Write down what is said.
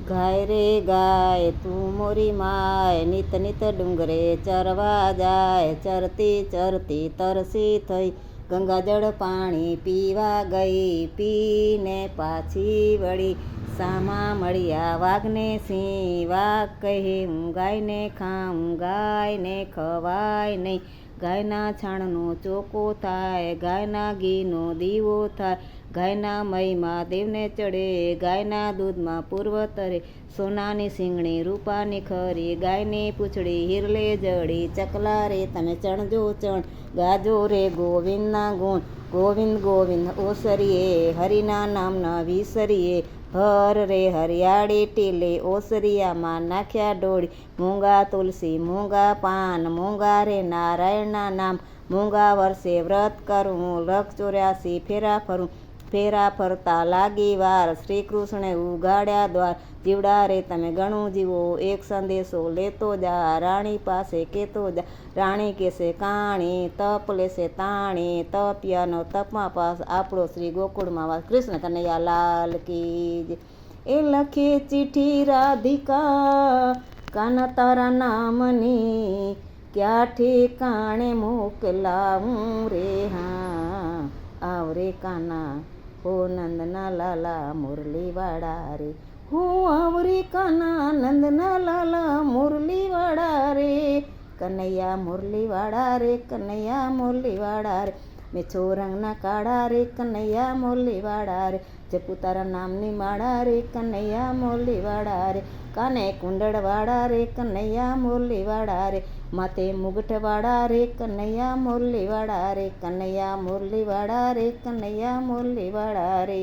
ગાય રે ગાય તું મોરી માય, નિત નિત ડુંગરે ચરવા જાય. ચરતી ચરતી તરસી થઈ, ગંગાજળ પાણી પીવા ગઈ. પીને પાછી વળી, સામા મળ્યા વાઘને સિંહ. વાઘ કહે હું ગાયને ખાઉં, ગાયને ખવાય નહીં. ગાયના છાણનો ચોકો થાય, ગાયના ઘીનો દીવો થાય. ગાયના મહીમાં દેવને ચડે, ગાયના દૂધમાં પૂર્વ તરે. સોનાની શીંગણી રૂપાની ખરી, ગાયની પૂંછડી હિરલે જડી. ચકલા રે તમે ચણજો ચણ, ગાજો રે ગોવિંદના ગુણ. ગોવિંદ ગોવિંદ ઓસરીએ, હરિના નામના વિસરીએ. હર રે હરિયાળી ટીલે, ઓસરિયામાં નાખ્યા ડોળી. મૂંગા તુલસી મૂંગા પાન, મૂંગા રે નારાયણના નામ. મૂંગા વર્ષે વ્રત કરું, 184 ફેરા ફરું. ફેરા ફરતા લાગી વાર, શ્રી કૃષ્ણે ઉગાડ્યા દ્વાર. જીવડા રે તમે ઘણું જીવો, એક સંદેશો લેતો જા. રાણી પાસે કેતો જા, રાણી કેસે કાણી. તપ લેશે તાણી, તપ્યાનો તપમાં પાસ. આપણો શ્રી ગોકુળમાં વાસ. કૃષ્ણ કનૈયા લાલ કી જય. એ લખે ચિઠ્ઠી રાધિકા કાના તારા નામની, ક્યાં ઠેકાણે મોકલાવું રે. હા આવરે કાના હો નંદના લાલા મુરલીવાળા રે. હું આવરે કાના નંદના લાલા મુરલીવાળા રે. કનૈયા મુરલીવાળા રે, કનૈયા મુરલીવાળા રે. મેછો રંગના કાળા રે, કનૈયા મુરલીવાળા રે. જપુ તારા નામની માળા રે, કનૈયા મુરલીવાળા રે. કાને કુંડળવાળા રે, કનૈયા મુરલીવાળા રે. માથે મુગટવાળા રે, કનૈયા મુરલીવાળા રે. કનૈયા મુરલીવાળા રે, કનૈયા મુરલીવાળા રે.